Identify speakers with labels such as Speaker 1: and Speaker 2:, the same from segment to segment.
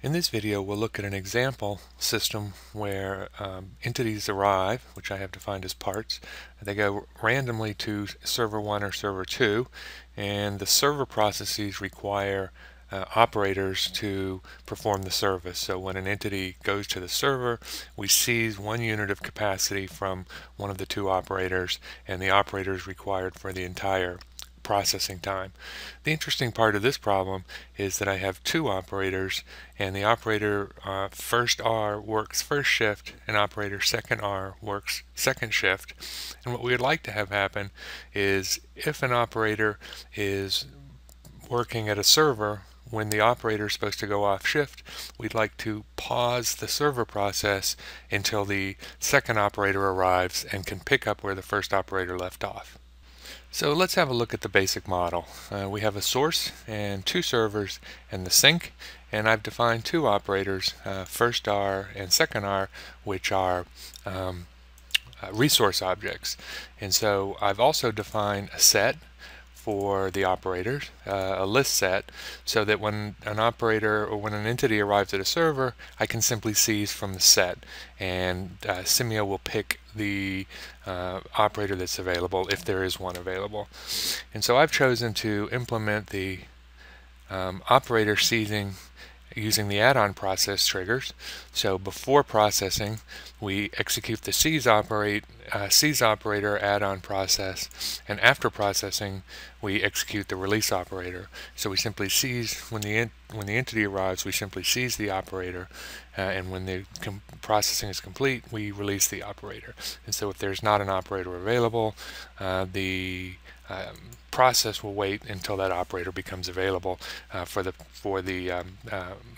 Speaker 1: In this video, we'll look at an example system where entities arrive, which I have defined as parts. They go randomly to server 1 or server 2, and the server processes require operators to perform the service. So when an entity goes to the server, we seize 1 unit of capacity from one of the 2 operators, and the operator is required for the entire processing time. The interesting part of this problem is that I have 2 operators, and the operator first R works first shift and operator second R works second shift. And what we would like to have happen is if an operator is working at a server when the operator is supposed to go off shift, we'd like to pause the server process until the second operator arrives and can pick up where the first operator left off. So let's have a look at the basic model. We have a source and 2 servers and the sink, and I've defined 2 operators, first R and second R, which are resource objects. And so I've also defined a set for the operators, a list set, so that when an operator or when an entity arrives at a server, I can simply seize from the set, and Simio will pick the operator that's available if there is one available. And so I've chosen to implement the operator seizing using the add-on process triggers. So before processing, we execute the seize operator add-on process, and after processing, we execute the release operator. So we simply seize when the entity arrives. We simply seize the operator, and when the processing is complete, we release the operator. And so if there's not an operator available, the process will wait until that operator becomes available for the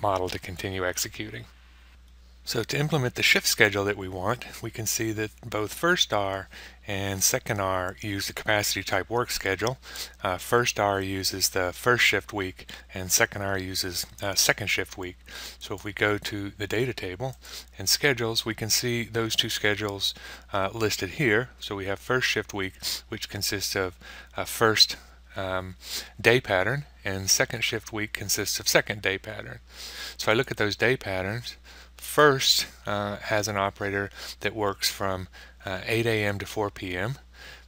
Speaker 1: model to continue executing. So to implement the shift schedule that we want, we can see that both first R and second R use the capacity type work schedule. First R uses the first shift week, and second R uses second shift week. So if we go to the data table and schedules, we can see those 2 schedules listed here. So we have first shift week, which consists of first day pattern, and second shift week consists of second day pattern. So I look at those day patterns. First has an operator that works from 8 a.m. to 4 p.m.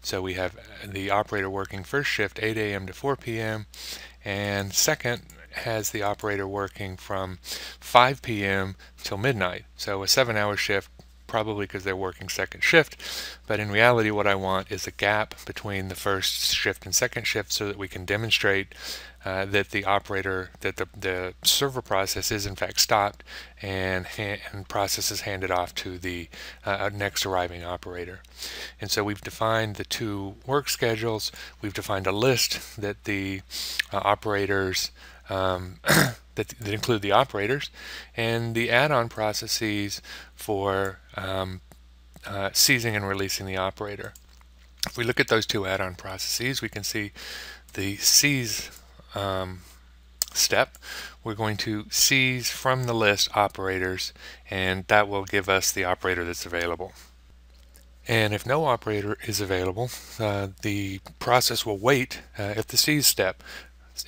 Speaker 1: So we have the operator working first shift 8 a.m. to 4 p.m. and second has the operator working from 5 p.m. till midnight. So a 7-hour shift, probably because they're working second shift, but in reality what I want is a gap between the first shift and second shift so that we can demonstrate that the server process is in fact stopped and process is handed off to the next arriving operator. And so we've defined the 2 work schedules. We've defined a list that the operators that include the operators, and the add-on processes for seizing and releasing the operator. If we look at those 2 add-on processes, we can see the seize step. We're going to seize from the list operators, and that will give us the operator that's available. And if no operator is available, the process will wait at the seize step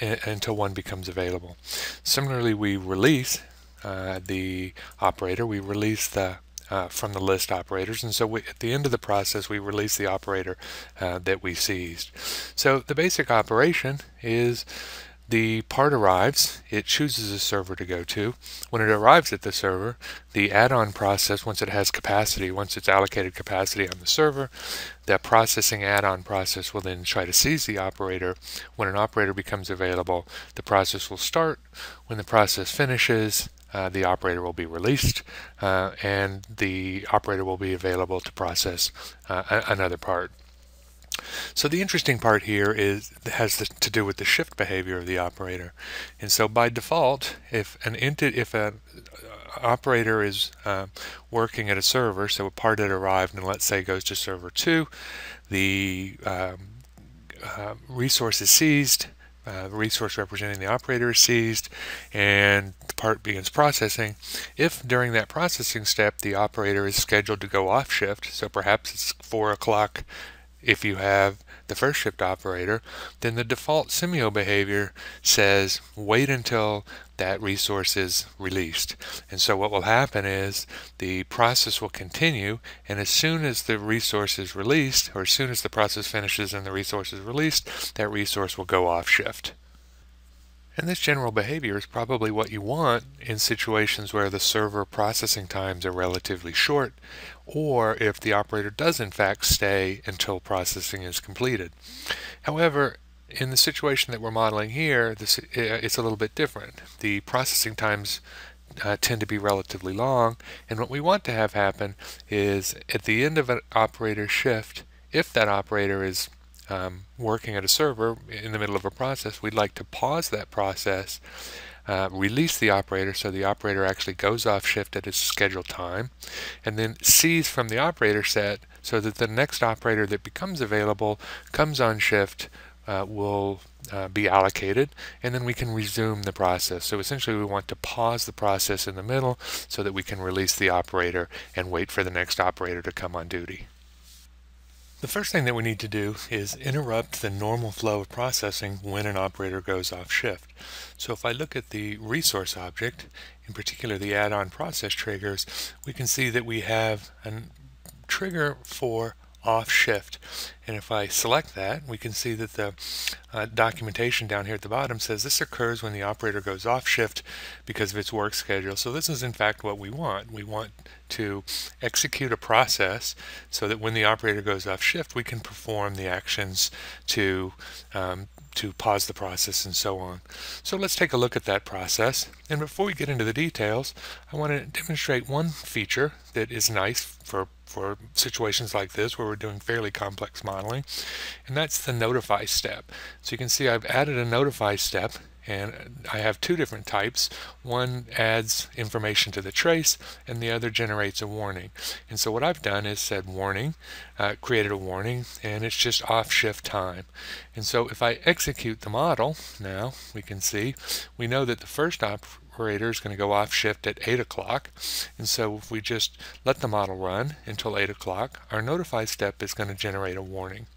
Speaker 1: until one becomes available. Similarly, we release the operator. We release the from the list operators, and so at the end of the process we release the operator that we seized. So the basic operation is the part arrives, it chooses a server to go to. When it arrives at the server, the add-on process, once it has capacity, once it's allocated capacity on the server, that processing add-on process will then try to seize the operator. When an operator becomes available, the process will start. When the process finishes, the operator will be released, and the operator will be available to process another part. So the interesting part here has to do with the shift behavior of the operator. And so by default, if an operator is working at a server, so a part had arrived and let's say goes to server 2, the resource is seized, the resource representing the operator is seized, and the part begins processing. If during that processing step the operator is scheduled to go off shift, so perhaps it's 4 o'clock if you have the first shift operator, then the default simio behavior says wait until that resource is released. And so what will happen is the process will continue, and as soon as the resource is released, or as soon as the process finishes and the resource is released, that resource will go off shift. And this general behavior is probably what you want in situations where the server processing times are relatively short, or if the operator does in fact stay until processing is completed. However, in the situation that we're modeling here, it's a little bit different. The processing times tend to be relatively long, and what we want to have happen is at the end of an operator shift, if that operator is working at a server in the middle of a process, we'd like to pause that process, release the operator so the operator actually goes off shift at its scheduled time, and then seize from the operator set so that the next operator that becomes available comes on shift, will be allocated, and then we can resume the process. So essentially we want to pause the process in the middle so that we can release the operator and wait for the next operator to come on duty. The first thing that we need to do is interrupt the normal flow of processing when an operator goes off shift. So if I look at the resource object, in particular the add-on process triggers, we can see that we have a trigger for off shift, and if I select that, we can see that the documentation down here at the bottom says this occurs when the operator goes off shift because of its work schedule. So this is in fact what we want. We want to execute a process so that when the operator goes off shift, we can perform the actions to pause the process and so on. So let's take a look at that process. And before we get into the details, I want to demonstrate one feature that is nice for situations like this where we're doing fairly complex modeling, and that's the notify step. So you can see I've added a notify step, and I have two different types. One adds information to the trace, and the other generates a warning. And so what I've done is said warning, created a warning, and it's just off shift time. And so if I execute the model now, we can see we know that the first operator is going to go off shift at 8 o'clock, and so if we just let the model run until 8 o'clock, our notify step is going to generate a warning.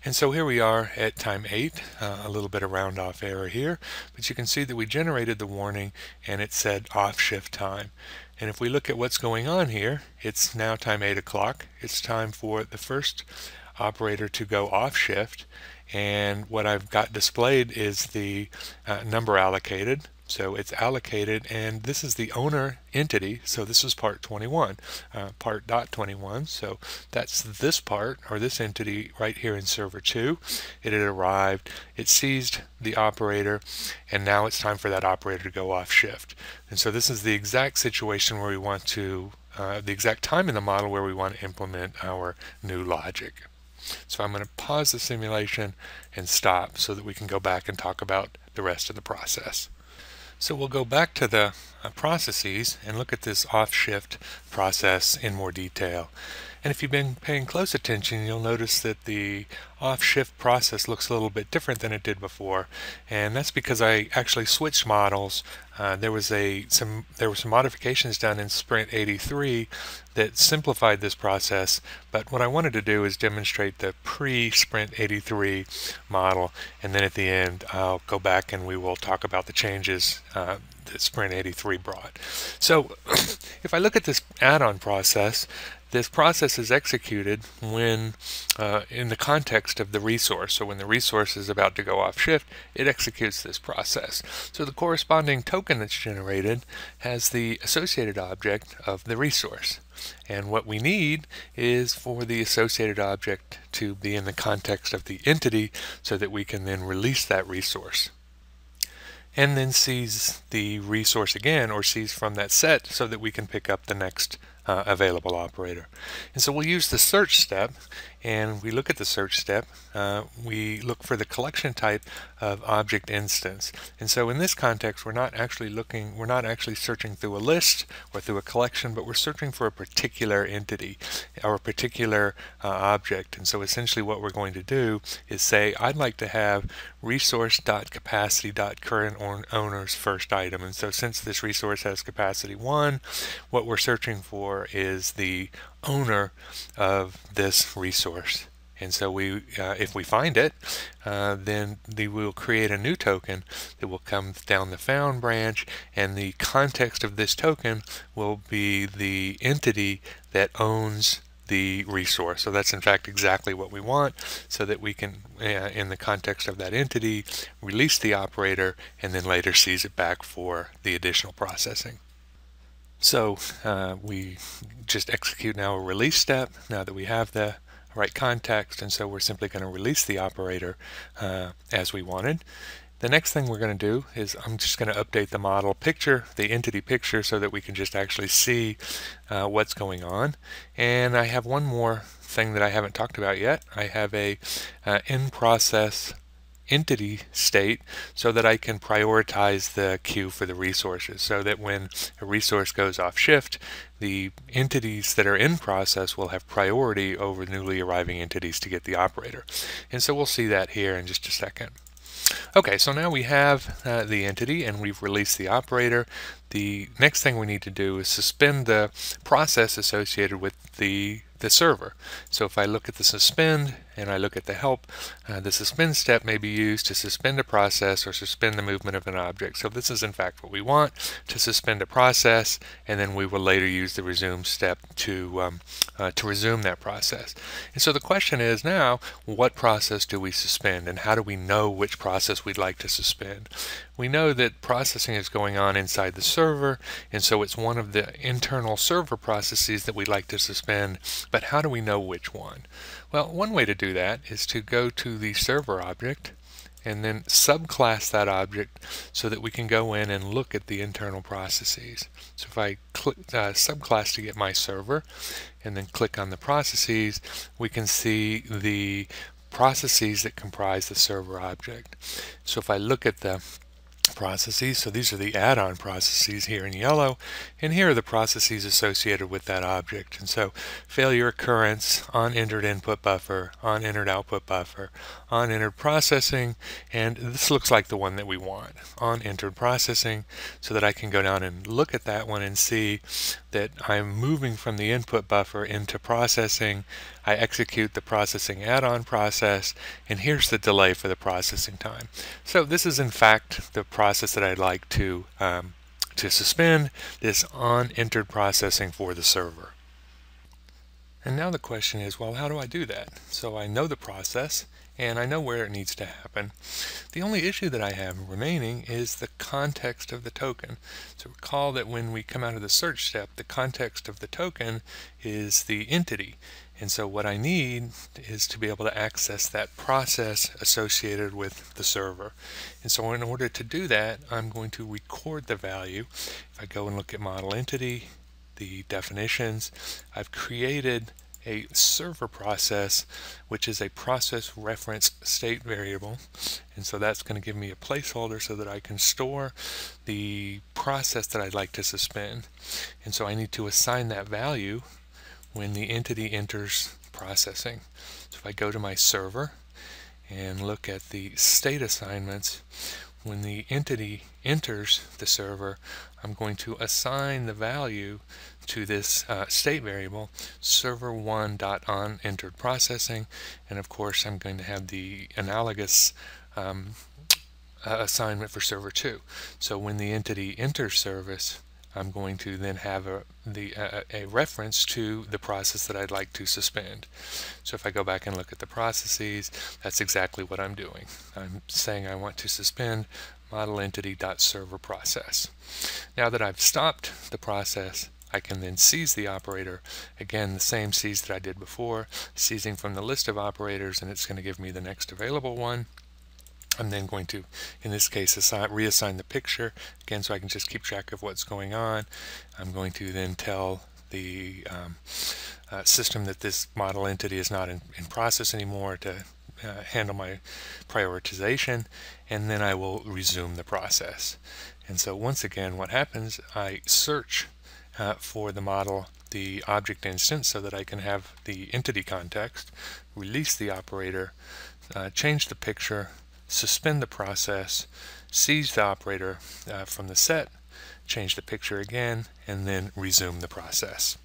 Speaker 1: And so here we are at time 8, a little bit of round off error here, but you can see that we generated the warning and it said off shift time. And if we look at what's going on here, it's now time 8 o'clock. It's time for the first operator to go off shift, and what I've got displayed is the number allocated. So it's allocated, and this is the owner entity, so this is part 21, part.21, so that's this part, or this entity right here in server 2. It had arrived, it seized the operator, and now it's time for that operator to go off shift. And so this is the exact situation where we want to, the exact time in the model where we want to implement our new logic. So I'm going to pause the simulation and stop so that we can go back and talk about the rest of the process. So we'll go back to the processes and look at this off shift process in more detail. And if you've been paying close attention, you'll notice that the off shift process looks a little bit different than it did before, and that's because I actually switched models. There were some modifications done in Sprint 83 that simplified this process, but what I wanted to do is demonstrate the pre-Sprint 83 model, and then at the end I'll go back and we will talk about the changes that Sprint 83 brought. So if I look at this add-on process, this process is executed when in the context of the resource. So when the resource is about to go off shift, it executes this process. So the corresponding token that's generated has the associated object of the resource. And what we need is for the associated object to be in the context of the entity so that we can then release that resource, and then seize the resource again, or seize from that set so that we can pick up the next available operator. And so we'll use the search step, and we look at the search step, we look for the collection type of object instance. And so in this context, we're not actually searching through a list or through a collection, but we're searching for a particular entity or a particular object. And so essentially what we're going to do is say, I'd like to have resource.capacity.current owner's first item. And so since this resource has capacity 1, what we're searching for is the owner of this resource. And so if we find it, then we'll create a new token that will come down the found branch, and the context of this token will be the entity that owns the resource. So that's in fact exactly what we want, so that we can, in the context of that entity, release the operator and then later seize it back for the additional processing. So we just execute now a release step now that we have the right context, and so we're simply going to release the operator as we wanted. The next thing we're going to do is I'm just going to update the model picture, the entity picture, so that we can just actually see what's going on. And I have one more thing that I haven't talked about yet. I have a in-process entity state so that I can prioritize the queue for the resources, so that when a resource goes off shift, the entities that are in process will have priority over newly arriving entities to get the operator. And so we'll see that here in just a second. Okay, so now we have the entity and we've released the operator. The next thing we need to do is suspend the process associated with the server. So if I look at the suspend and I look at the help, the suspend step may be used to suspend a process or suspend the movement of an object. So this is in fact what we want, to suspend a process, and then we will later use the resume step to resume that process. And so the question is now, what process do we suspend, and how do we know which process we'd like to suspend? We know that processing is going on inside the server, and so it's one of the internal server processes that we'd like to suspend, but how do we know which one? Well, one way to do that is to go to the server object and then subclass that object so that we can go in and look at the internal processes. So if I click subclass to get my server and then click on the processes, we can see the processes that comprise the server object. So if I look at the processes, so these are the add-on processes here in yellow, and here are the processes associated with that object. And so failure occurrence, on-entered input buffer, on-entered output buffer, on-entered processing, and this looks like the one that we want, on-entered processing, so that I can go down and look at that one and see that I'm moving from the input buffer into processing. I execute the processing add-on process, and here's the delay for the processing time. So this is in fact the process that I'd like to suspend, this on-entered processing for the server. And now the question is, well, how do I do that? So I know the process and I know where it needs to happen. The only issue that I have remaining is the context of the token. So recall that when we come out of the search step, the context of the token is the entity. And so what I need is to be able to access that process associated with the server. And so in order to do that, I'm going to record the value. If I go and look at model entity, the definitions, I've created a server process, which is a process reference state variable. And so that's going to give me a placeholder so that I can store the process that I'd like to suspend. And so I need to assign that value when the entity enters processing. So if I go to my server and look at the state assignments, when the entity enters the server, I'm going to assign the value to this state variable, server1.onEntered processing, and of course I'm going to have the analogous assignment for server 2. So when the entity enters service, I'm going to then have a reference to the process that I'd like to suspend. So if I go back and look at the processes, that's exactly what I'm doing. I'm saying I want to suspend model entity.server process. Now that I've stopped the process, I can then seize the operator. Again, the same seize that I did before, seizing from the list of operators, and it's going to give me the next available one. I'm then going to, in this case, reassign the picture, again, so I can just keep track of what's going on. I'm going to then tell the system that this model entity is not in process anymore to handle my prioritization, and then I will resume the process. And so once again, what happens, I search for the model, the object instance, so that I can have the entity context, release the operator, change the picture, suspend the process, seize the operator from the set, change the picture again, and then resume the process.